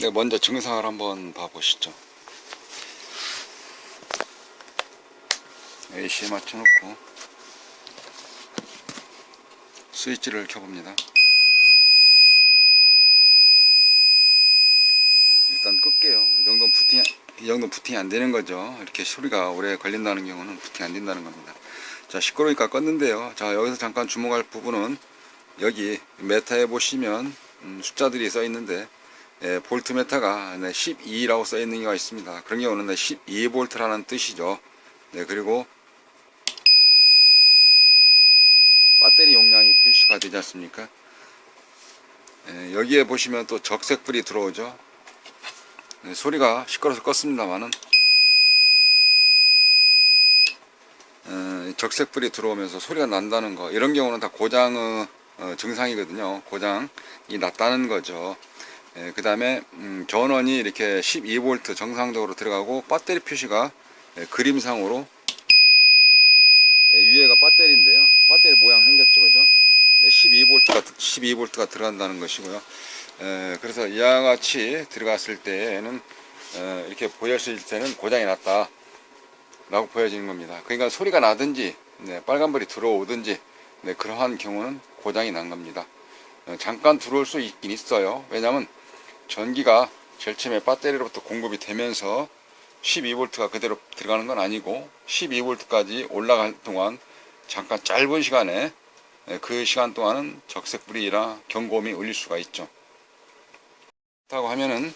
네, 먼저 증상을 한번 봐보시죠. AC에 맞춰놓고 스위치를 켜봅니다. 일단 끌게요. 이 정도 부팅이 안 되는 거죠. 이렇게 소리가 오래 걸린다는 경우는 부팅이 안 된다는 겁니다. 자, 시끄러우니까 껐는데요. 자, 여기서 잠깐 주목할 부분은 여기 메타에 보시면 숫자들이 써 있는데 볼트 메타가 12라고 써 있는 경우가 있습니다. 그런 경우는 12V라는 뜻이죠. 네, 그리고 배터리 용량이 표시가 되지 않습니까? 여기에 보시면 또 적색불이 들어오죠. 네, 소리가 시끄러워서 껐습니다만은 적색불이 들어오면서 소리가 난다는 거, 이런 경우는 다 고장의 증상이거든요. 고장이 났다는 거죠. 그 다음에 전원이 이렇게 12V 정상적으로 들어가고 배터리 표시가 그림상으로 위에가 배터리인데요. 배터리 모양 생겼죠, 그죠? 12V가 들어간다는 것이고요. 그래서 이와 같이 들어갔을 때는 이렇게 보였을 때는 고장이 났다 라고 보여지는 겁니다. 그러니까 소리가 나든지 빨간불이 들어오든지 그러한 경우는 고장이 난 겁니다. 잠깐 들어올 수 있긴 있어요. 왜냐하면 전기가 제일 처음에 배터리로부터 공급이 되면서 12V가 그대로 들어가는 건 아니고 12V까지 올라갈 동안 잠깐 짧은 시간에 그 시간 동안은 적색불이나 경고음이 울릴 수가 있죠. 그렇다고 하면은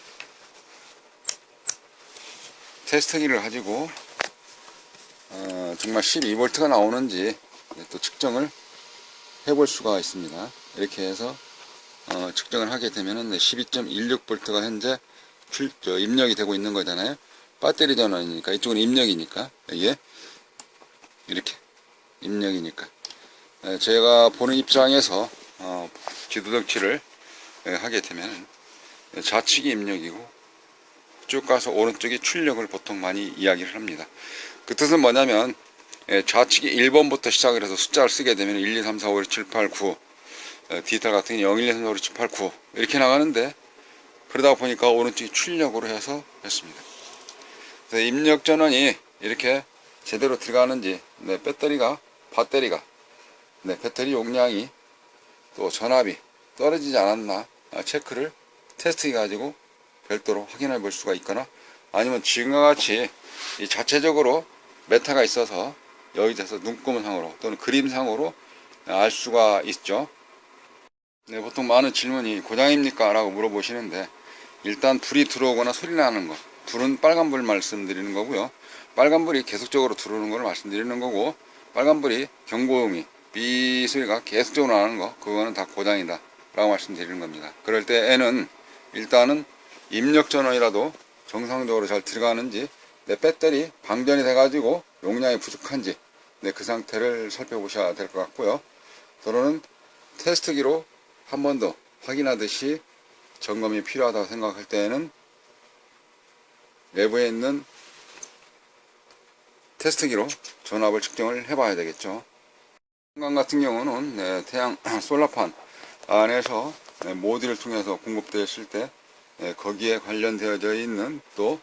테스트기를 가지고 정말 12V가 나오는지 또 측정을 해볼 수가 있습니다. 이렇게 해서 측정을 하게 되면은 12.16V가 현재 입력이 되고 있는 거잖아요. 배터리 전원이니까, 이쪽은 입력이니까, 이게 이렇게 입력이니까 제가 보는 입장에서 지도 정치를 하게 되면 좌측이 입력이고 쭉 가서 오른쪽이 출력을 보통 많이 이야기를 합니다. 그 뜻은 뭐냐면 좌측이 1번부터 시작을 해서 숫자를 쓰게 되면 1, 2, 3, 4, 5, 6, 7, 8, 9 디지털 같은 경우 0, 1, 2, 3, 4, 5, 6, 7, 8, 9 이렇게 나가는데, 그러다 보니까 오른쪽이 출력으로 해서 했습니다. 그래서 입력 전원이 이렇게 제대로 들어가는지, 배터리 용량이 또 전압이 떨어지지 않았나 체크를 테스트 가지고 별도로 확인해 볼 수가 있거나, 아니면 지금과 같이 이 자체적으로 메타가 있어서 여기서 눈금상으로 또는 그림상으로 알 수가 있죠. 보통 많은 질문이 고장입니까? 라고 물어보시는데, 일단 불이 들어오거나 소리 나는 거, 불은 빨간불 말씀드리는 거고요. 빨간불이 계속적으로 들어오는 걸 말씀드리는 거고, 빨간불이 경고음이 삐 소리가 계속적으로 나는 거, 그거는 다 고장이다 라고 말씀드리는 겁니다. 그럴 때에는 일단은 입력 전원이라도 정상적으로 잘 들어가는지, 배터리 방전이 돼 가지고 용량이 부족한지 그 상태를 살펴보셔야 될 것 같고요. 또는 테스트기로 한 번 더 확인하듯이 점검이 필요하다고 생각할 때에는 내부에 있는 테스트기로 전압을 측정을 해 봐야 되겠죠. 한강 같은 경우는 태양 솔라판 안에서 모듈을 통해서 공급되었을 때 거기에 관련되어져 있는 또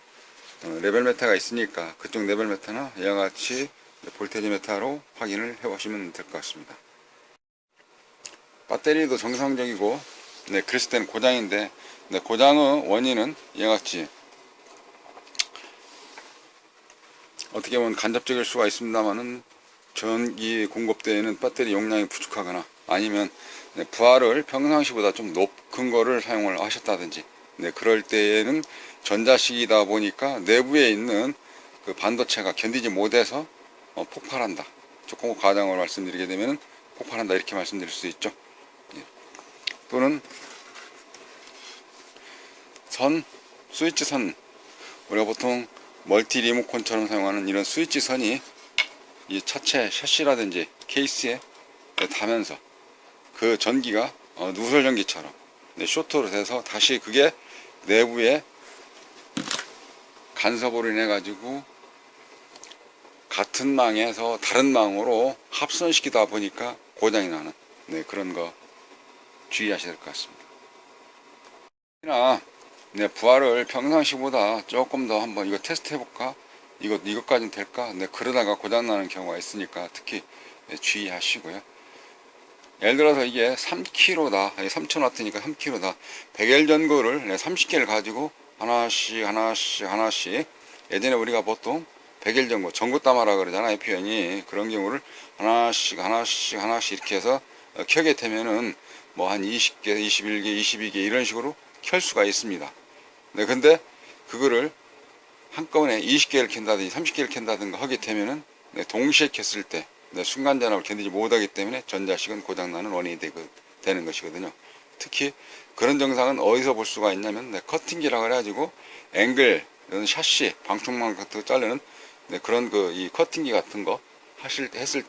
레벨 메타가 있으니까 그쪽 레벨 메타나 이와 같이 볼테지 메타로 확인을 해 보시면 될 것 같습니다. 배터리도 정상적이고 그랬을 때는 고장인데, 고장의 원인은 이와 같이 어떻게 보면 간접적일 수가 있습니다만은 전기 공급대에는 배터리 용량이 부족하거나, 아니면 부하를 평상시보다 좀 높은 거를 사용을 하셨다든지 그럴 때에는 전자식이다 보니까 내부에 있는 그 반도체가 견디지 못해서 폭발한다. 조금 과장으로 말씀드리게 되면 폭발한다 이렇게 말씀드릴 수 있죠. 또는 스위치 선, 우리가 보통 멀티 리모컨처럼 사용하는 이런 스위치 선이 이 차체 샤시라든지 케이스에 닿으면서 그 전기가 누설 전기처럼 쇼트로 돼서 다시 그게 내부에 간섭으로 인해 가지고 같은 망에서 다른 망으로 합선시키다 보니까 고장이 나는 그런 거 주의하셔야 될 것 같습니다. 네, 부하를 평상시보다 조금 더 한번 이거 테스트 해볼까? 이것까지는 될까? 네, 그러다가 고장나는 경우가 있으니까 특히 주의하시고요. 예를 들어서 이게 3kg다. 3000W니까 3kg다. 100L 전구를 30개를 가지고 하나씩 예전에 우리가 보통 100L 전구 따마라 그러잖아요, 표현이. 그런 경우를 하나씩 이렇게 해서 켜게 되면은 뭐 한 20개, 21개, 22개 이런 식으로 켤 수가 있습니다. 네, 근데 그거를 한꺼번에 20개를 켠다든지 30개를 켠다든가 하게 되면은 동시에 켰을 때 순간 전압을 견디지 못하기 때문에 전자식은 고장나는 원인이 되는 것이거든요. 특히 그런 증상은 어디서 볼 수가 있냐면 커팅기라 그래가지고 앵글, 샤시, 방충망 같은 거 자르는 그런 이 커팅기 같은 거 했을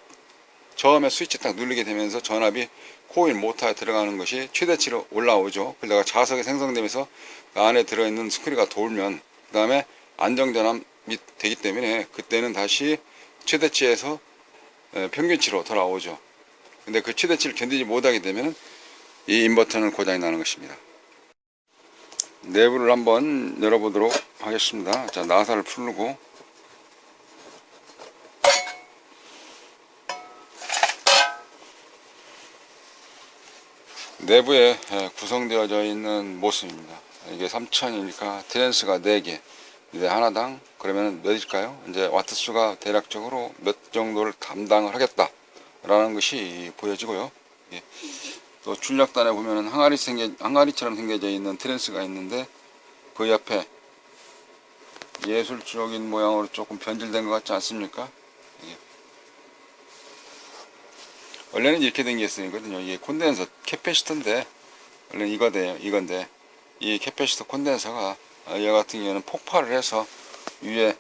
처음에 스위치 딱 누르게 되면서 전압이 코일 모터에 들어가는 것이 최대치로 올라오죠. 그러다가 자석이 생성되면서 그 안에 들어있는 스크류가 돌면 그 다음에 안정전압이 되기 때문에 그때는 다시 최대치에서 평균치로 돌아오죠. 근데 그 최대치를 견디지 못하게 되면 이 인버터는 고장이 나는 것입니다. 내부를 한번 열어보도록 하겠습니다. 자, 나사를 풀고 내부에 구성되어져 있는 모습입니다. 이게 3000이니까 트랜스가 4개, 이제 하나당 그러면 몇일까요? 이제 와트 수가 대략적으로 몇 정도를 담당을 하겠다 라는 것이 보여지고요. 예. 또 출력단에 보면은 항아리처럼 생겨져 있는 트랜스가 있는데 그 옆에 예술적인 모양으로 조금 변질된 것 같지 않습니까? 예. 원래는 이렇게 된 게 있거든요. 이게 콘덴서 캐패시터인데 원래 이건데 이 캐패시터 콘덴서가 얘 같은 경우는 폭발을 해서 위에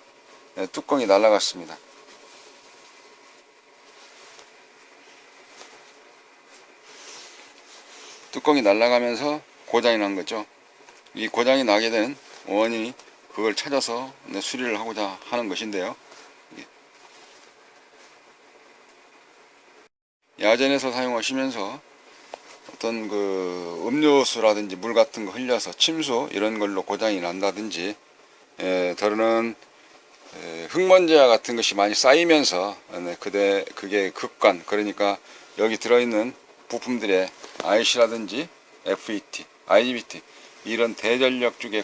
뚜껑이 날아갔습니다. 뚜껑이 날아가면서 고장이 난 거죠. 이 고장이 나게 된 원인이 그걸 찾아서 수리를 하고자 하는 것인데요. 야전에서 사용하시면서 어떤 음료수라든지 물 같은 거 흘려서 침수 이런 걸로 고장이 난다든지 다루는 흙먼지와 같은 것이 많이 쌓이면서 그게 극관, 그러니까 여기 들어있는 부품들의 IC라든지 FET, IGBT 이런 대전력 쪽에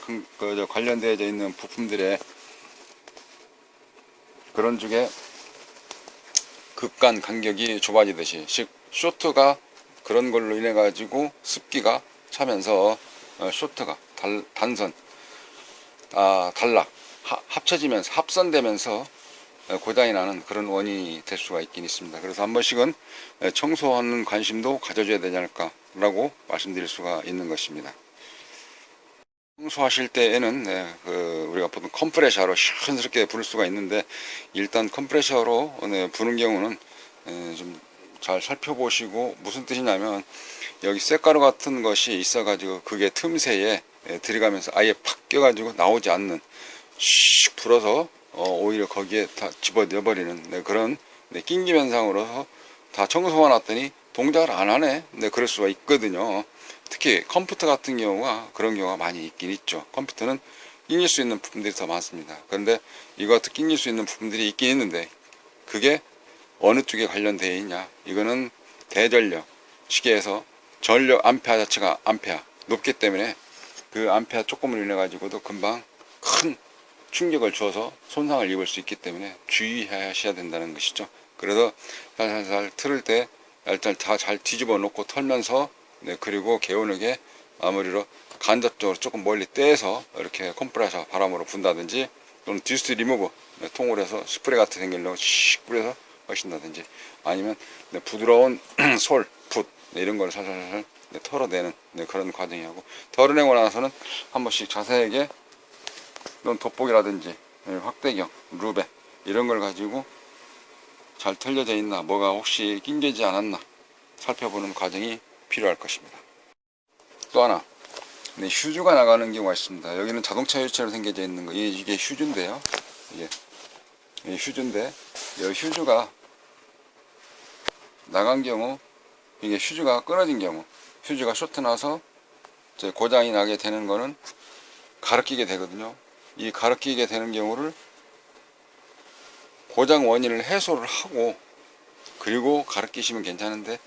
관련되어 있는 부품들의 그런 쪽에 극간 간격이 좁아지듯이, 즉 쇼트가 그런 걸로 인해 가지고 습기가 차면서 쇼트가 단선 단락 합쳐지면서 합선되면서 고장이 나는 그런 원인이 될 수가 있긴 있습니다. 그래서 한 번씩은 청소하는 관심도 가져줘야 되지 않을까 라고 말씀드릴 수가 있는 것입니다. 청소하실 때에는 우리가 보통 컴프레셔로 시원스럽게 부를 수가 있는데, 일단 컴프레셔로 부는 경우는 좀 잘 살펴보시고, 무슨 뜻이냐면 여기 쇳가루 같은 것이 있어 가지고 그게 틈새에 들어가면서 아예 팍 껴가지고 나오지 않는, 슉 불어서 오히려 거기에 다 집어넣어 버리는 그런 낑김 현상으로서 다 청소해 놨더니 동작을 안 하네, 그럴 수가 있거든요. 특히 컴퓨터 같은 경우가 그런 경우가 많이 있긴 있죠. 컴퓨터는 낑길 수 있는 부품들이 더 많습니다. 그런데 이것도 낑길 수 있는 부품들이 있긴 있는데 그게 어느 쪽에 관련되어 있냐, 이거는 대전력 시계에서 전력 암페아 자체가 높기 때문에 그 암페아 조금을 인해 가지고도 금방 큰 충격을 주어서 손상을 입을 수 있기 때문에 주의하셔야 된다는 것이죠. 그래서 살살살 틀을 때 일단 다 잘 뒤집어 놓고 털면서 그리고 개운하게 마무리로 간접적으로 조금 멀리 떼서 이렇게 컴프레셔 바람으로 분다든지, 또는 디스트 리무브 통으로 해서 스프레이 같은 생길로 씩 뿌려서 하신다든지, 아니면 부드러운 붓 이런 걸 살살살 털어내는 그런 과정이 하고, 털어내고 나서는 한 번씩 자세하게 돋보기라든지 확대경, 루베 이런 걸 가지고 잘 털려져 있나, 뭐가 혹시 낑겨지지 않았나 살펴보는 과정이 필요할 것입니다. 또 하나, 휴즈가 나가는 경우가 있습니다. 여기는 자동차 휴즈처럼 생겨져 있는 거, 이게 휴즈인데요. 이게 휴즈인데, 이 휴즈가 나간 경우, 이게 휴즈가 끊어진 경우, 휴즈가 쇼트 나서 고장이 나게 되는 거는 가르끼게 되거든요. 이 가르끼게 되는 경우를 고장 원인을 해소를 하고 그리고 가르끼시면 괜찮은데,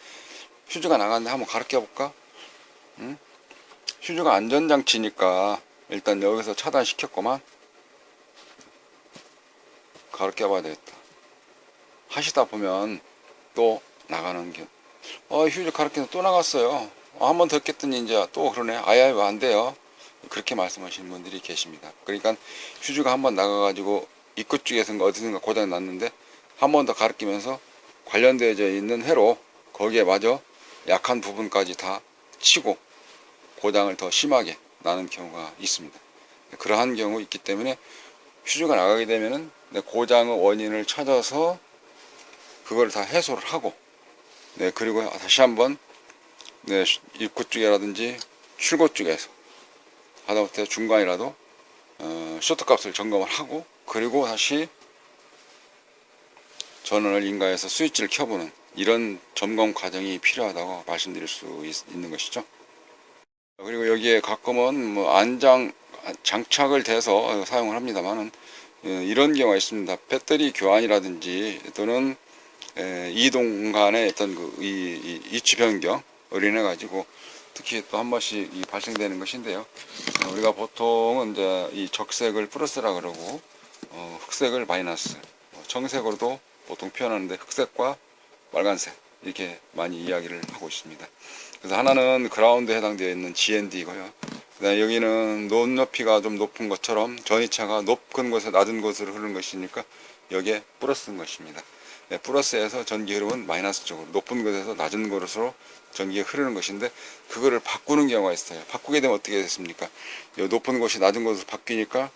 휴즈가 나갔는데 한번 가르껴 볼까? 응? 휴즈가 안전장치니까 일단 여기서 차단시켰구만. 가르껴 봐야 되겠다. 하시다 보면 또 나가는 게, 휴즈 가르쳐서 또 나갔어요. 한 번 더 꼈더니 이제 또 그러네. 아예 안 돼요. 그렇게 말씀하시는 분들이 계십니다. 그러니까 휴즈가 한 번 나가가지고 입구 쪽에선가 어디선가 고장이 났는데 한 번 더 가르치면서 관련되어져 있는 회로 거기에 마저 약한 부분까지 다 치고 고장을 더 심하게 나는 경우가 있습니다. 그러한 경우 있기 때문에 휴즈가 나가게 되면은 고장의 원인을 찾아서 그걸 다 해소를 하고, 그리고 다시 한번 입구 쪽이라든지 출구 쪽에서 하다못해 중간이라도 쇼트 값을 점검을 하고, 그리고 다시 전원을 인가해서 스위치를 켜보는 이런 점검 과정이 필요하다고 말씀드릴 수 있는 것이죠. 그리고 여기에 가끔은 뭐 장착을 돼서 사용을 합니다만은 이런 경우가 있습니다. 배터리 교환이라든지 또는 이동 간의 어떤 위치 변경을 인해 가지고 특히 또 한 번씩 발생되는 것인데요. 우리가 보통은 이제 이 적색을 플러스라 그러고 흑색을 마이너스, 청색으로도 보통 표현하는데 흑색과 빨간색 이렇게 많이 이야기를 하고 있습니다. 그래서 하나는 그라운드에 해당되어 있는 GND이고요. 그다음에 여기는 논 높이가 좀 높은 것처럼 전이차가 높은 곳에 낮은 곳으로 흐르는 것이니까 여기에 플러스인 것입니다. 플러스에서 전기 흐름은 마이너스 쪽으로, 높은 곳에서 낮은 곳으로 전기가 흐르는 것인데, 그거를 바꾸는 경우가 있어요. 바꾸게 되면 어떻게 됐습니까? 높은 곳이 낮은 곳으로 바뀌니까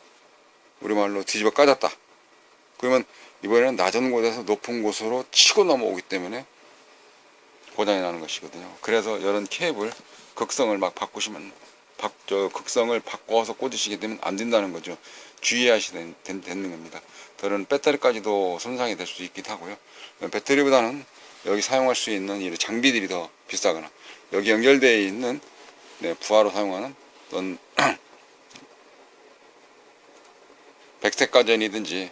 우리말로 뒤집어 까졌다. 그러면 이번에는 낮은 곳에서 높은 곳으로 치고 넘어오기 때문에 고장이 나는 것이거든요. 그래서 이런 케이블 극성을 막 바꾸시면 극성을 바꿔서 꽂으시게 되면 안 된다는 거죠. 주의하셔야 되는 겁니다. 다른 배터리까지도 손상이 될 수 있기도 하고요. 배터리보다는 여기 사용할 수 있는 이 장비들이 더 비싸거나 여기 연결되어 있는 부하로 사용하는 어떤 백색 가전이든지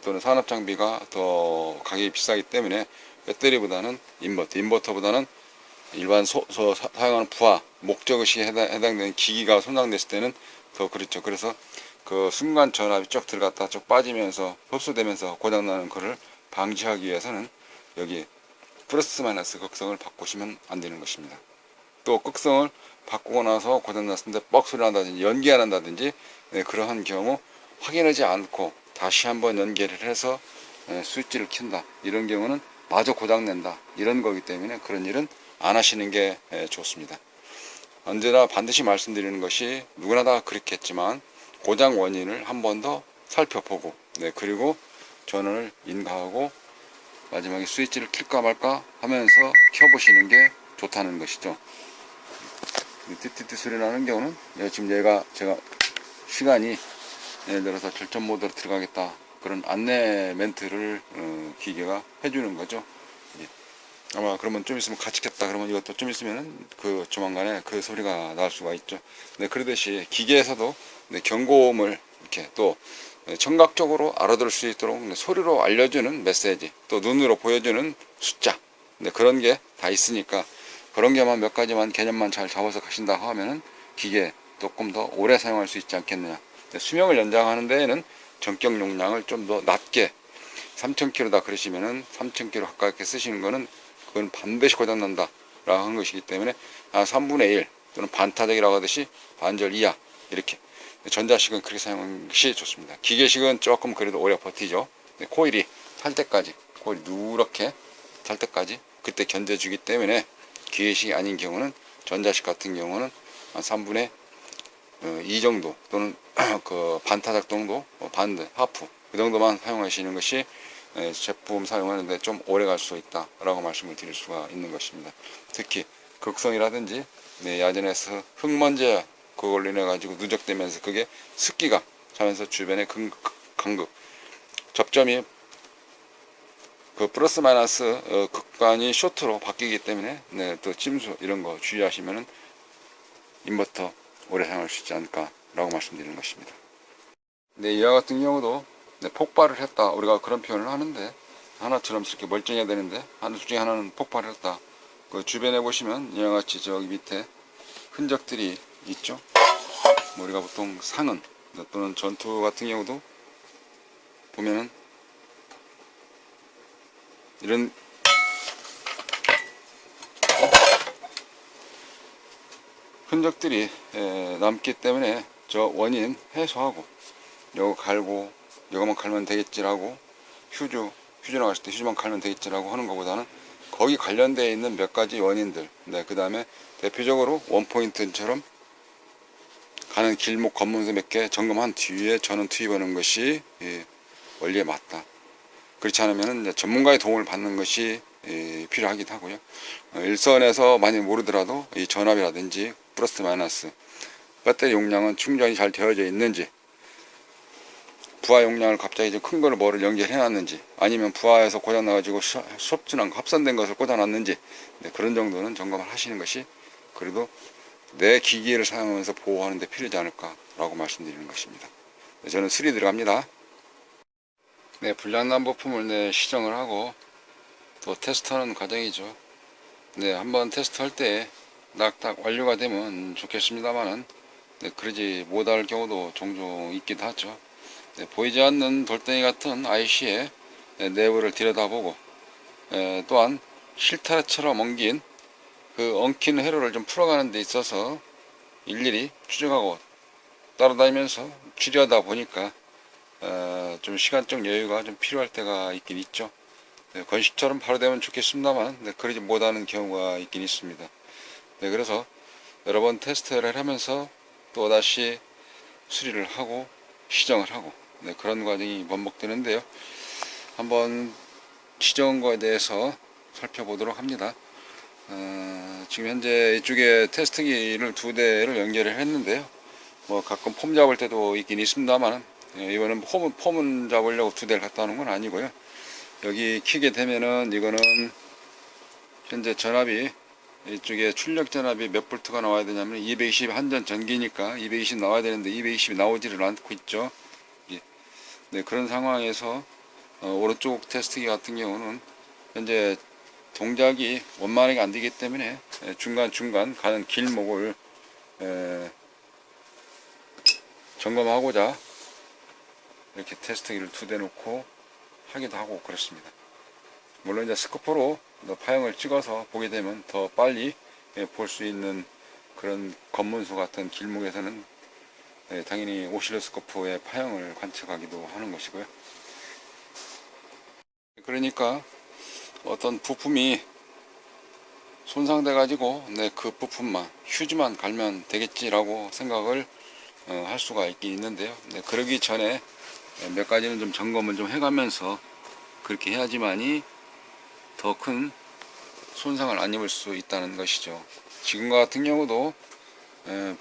또는 산업 장비가 더 가격이 비싸기 때문에 배터리보다는 인버터보다는 일반 사용하는 부하 목적의식에 해당되는 기기가 손상됐을 때는 더 그렇죠. 그래서 그 순간 전압이 쭉 들어갔다 쭉 빠지면서 흡수되면서 고장나는 것을 방지하기 위해서는 여기 플러스 마이너스 극성을 바꾸시면 안 되는 것입니다. 또 극성을 바꾸고 나서 고장났는데 뻑 소리 난다든지 연기 안 한다든지 그러한 경우 확인하지 않고 다시 한번 연결을 해서 스위치를 켠다, 이런 경우는 마저 고장낸다, 이런 거기 때문에 그런 일은 안 하시는 게 좋습니다. 언제나 반드시 말씀드리는 것이, 누구나 다 그렇겠지만 고장 원인을 한 번 더 살펴보고 그리고 전원을 인가하고 마지막에 스위치를 켤까 말까 하면서 켜보시는 게 좋다는 것이죠. 띠띠띠 소리 나는 경우는 지금 제가 시간이 예를 들어서 절전 모드로 들어가겠다, 그런 안내 멘트를 기계가 해주는 거죠. 아마 그러면 좀 있으면 같이 켰다 그러면 이것도 좀 있으면 조만간에 그 소리가 날 수가 있죠. 그러듯이 기계에서도 경고음을 이렇게 또 청각적으로 알아들을 수 있도록 소리로 알려주는 메시지, 또 눈으로 보여주는 숫자, 그런 게 다 있으니까 그런 게만 몇 가지만 개념만 잘 잡아서 가신다 하면은 기계 조금 더 오래 사용할 수 있지 않겠느냐. 수명을 연장하는 데에는 전격 용량을 좀 더 낮게 3000km다 그러시면은 3000km 가깝게 쓰시는 거는 그건 반드시 고장난다 라고 하는 것이기 때문에 3분의 1 또는 반타적이라고 하듯이 반절 이하, 이렇게 전자식은 그렇게 사용하는 것이 좋습니다. 기계식은 조금 그래도 오래 버티죠. 코일이 탈 때까지, 코일이 누렇게 탈 때까지 그때 견뎌주기 때문에 기계식이 아닌 경우는, 전자식 같은 경우는 한 3분의 2 정도 또는 그 반타작 정도, 반드, 하프 그 정도만 사용하시는 것이 제품 사용하는데 좀 오래 갈 수 있다 라고 말씀을 드릴 수가 있는 것입니다. 특히 극성이라든지 야전에서 흙먼지 그걸로 인해 가지고 누적되면서 그게 습기가 차면서 주변에 간극 접점이 그 플러스 마이너스 극간이 쇼트로 바뀌기 때문에 또 침수 이런 거 주의하시면은 인버터 오래 사용할 수 있지 않을까 라고 말씀드리는 것입니다. 네, 이와 같은 경우도 폭발을 했다, 우리가 그런 표현을 하는데, 하나처럼 이렇게 멀쩡해야 되는데 하나 중에 하나는 폭발을 했다. 그 주변에 보시면 이와 같이 저기 밑에 흔적들이 있죠. 우리가 보통 상은 또는 전투 같은 경우도 보면은 이런 흔적들이 남기 때문에 저 원인 해소하고 요거 갈고 요거만 갈면 되겠지라고 휴지 나갔을 때 휴지만 갈면 되겠지라고 하는 것보다는 거기 관련되어 있는 몇 가지 원인들, 그 다음에 대표적으로 원포인트처럼 가는 길목 검문소 몇 개 점검한 뒤에 전원 투입하는 것이 원리에 맞다. 그렇지 않으면 전문가의 도움을 받는 것이 필요하기도 하고요. 일선에서 많이 모르더라도 이 전압이라든지 플러스 마이너스 배터리 용량은 충전이 잘 되어져 있는지, 부하 용량을 갑자기 좀 큰 거를 뭐를 연결해 놨는지, 아니면 부하에서 고장 나가지고 수업준한 합선된 것을 꽂아 놨는지, 그런 정도는 점검을 하시는 것이 그래도 내 기기를 사용하면서 보호하는 데 필요하지 않을까 라고 말씀드리는 것입니다. 저는 수리 들어갑니다. 불량난 부품을 시정을 하고 또 테스트하는 과정이죠. 한번 테스트할 때 딱 완료가 되면 좋겠습니다만은 그러지 못할 경우도 종종 있기도 하죠. 보이지 않는 돌덩이 같은 IC의 내부를 들여다보고, 또한 실타래처럼 엉긴 그 엉킨 회로를 좀 풀어가는 데 있어서 일일이 추적하고 따라다니면서 줄여다 보니까 좀 시간적 여유가 좀 필요할 때가 있긴 있죠. 건식처럼 바로 되면 좋겠습니다만 그러지 못하는 경우가 있긴 있습니다. 그래서 여러 번 테스트를 하면서 또다시 수리를 하고 시정을 하고 그런 과정이 반복되는데요. 한번 시정한 거에 대해서 살펴보도록 합니다. 지금 현재 이쪽에 테스트기를 2대를 연결을 했는데요. 가끔 폼 잡을 때도 있긴 있습니다만 이거는 폼은 잡으려고 2대를 갖다 놓은 건 아니고요. 여기 키게 되면은 이거는 현재 전압이 이쪽에 출력 전압이 몇 볼트가 나와야 되냐면 220 한전 전기니까 220 나와야 되는데 220이 나오지를 않고 있죠. 그런 상황에서 오른쪽 테스트기 같은 경우는 현재 동작이 원만하게 안 되기 때문에 중간중간 가는 길목을 점검하고자 이렇게 테스트기를 2대 놓고 하기도 하고 그렇습니다. 물론 이제 스코프로 파형을 찍어서 보게 되면 더 빨리 볼 수 있는 그런 검문소 같은 길목에서는 당연히 오실로스코프의 파형을 관측하기도 하는 것이고요. 그러니까 어떤 부품이 손상돼 가지고 그 부품만 휴지만 갈면 되겠지라고 생각을 할 수가 있긴 있는데요. 그러기 전에 몇 가지는 좀 점검을 좀 해가면서 그렇게 해야지만이 더 큰 손상을 안 입을 수 있다는 것이죠. 지금과 같은 경우도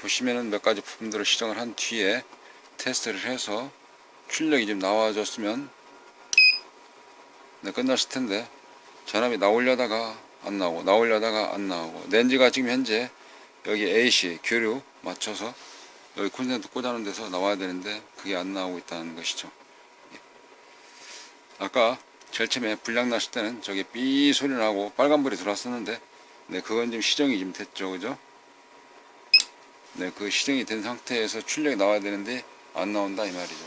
보시면은 몇 가지 부품들을 시정을 한 뒤에 테스트를 해서 출력이 좀 나와줬으면 끝났을 텐데 전압이 나오려다가 안 나오고 나오려다가 안 나오고, 렌즈가 지금 현재 여기 AC 교류 맞춰서 여기 콘센트 꽂아놓은 데서 나와야 되는데 그게 안 나오고 있다는 것이죠. 아까 제일 처음에 불량 났을 때는 저기 삐 소리 나고 빨간불이 들어왔었는데 그건 지금 시정이 좀 됐죠, 그죠? 그 시정이 된 상태에서 출력이 나와야 되는데 안 나온다 이 말이죠.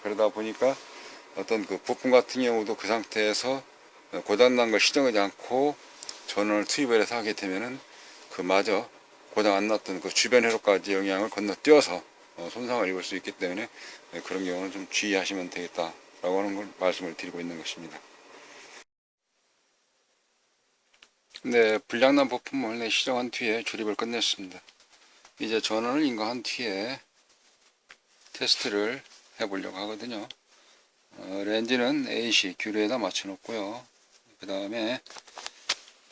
그러다 보니까 어떤 그 부품 같은 경우도 그 상태에서 고장난 걸 시정하지 않고 전원을 투입을 해서 하게 되면은 그마저 고장 안 났던 그 주변 회로까지 영향을 건너뛰어서 손상을 입을 수 있기 때문에 그런 경우는 좀 주의하시면 되겠다 라고 하는 걸 말씀을 드리고 있는 것입니다. 불량난 부품을 시정한 뒤에 조립을 끝냈습니다. 이제 전원을 인가한 뒤에 테스트를 해보려고 하거든요. 렌즈는 AC 규례에다 맞춰 놓고요. 그 다음에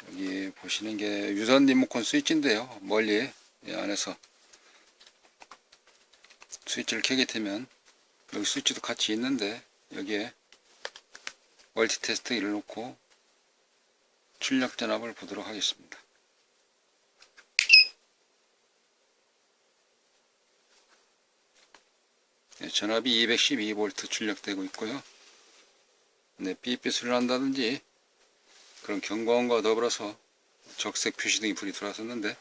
여기 보시는 게 유선 리모컨 스위치인데요. 멀리 이 안에서 스위치를 켜게 되면 여기 스위치도 같이 있는데 여기에 멀티 테스트기를 놓고 출력 전압을 보도록 하겠습니다. 전압이 212V 출력되고 있고요. 네, 삐삐 소리 난다든지 그런 경고음과 더불어서 적색 표시등이 불이 들어왔었는데,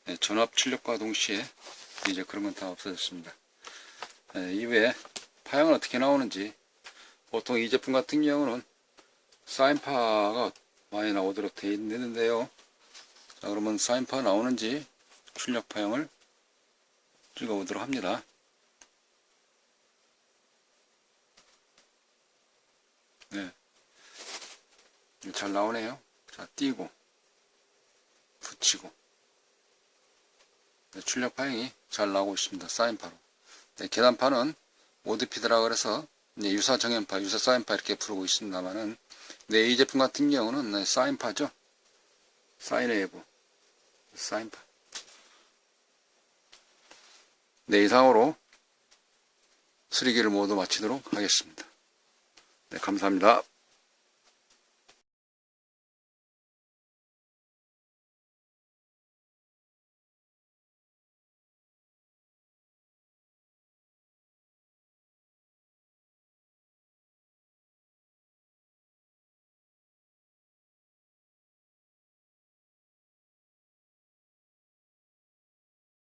네, 전압 출력과 동시에 이제 그런 건 다 없어졌습니다. 네, 이후에 파형은 어떻게 나오는지, 보통 이 제품 같은 경우는 사인파가 많이 나오도록 되어 있는데요. 자, 그러면 사인파 나오는지 출력 파형을 찍어보도록 합니다. 네, 잘 나오네요. 자, 띄고 붙이고, 네, 출력 파형이 잘 나오고 있습니다. 사인파로. 네, 계단파는 오드피드라 그래서 네, 유사 정연파, 유사 사인파 이렇게 부르고 있습니다만은, 네, 이 제품 같은 경우는 네, 사인파죠. 사인웨이브, 사인파. 네, 이상으로 수리기를 모두 마치도록 하겠습니다. 네, 감사합니다.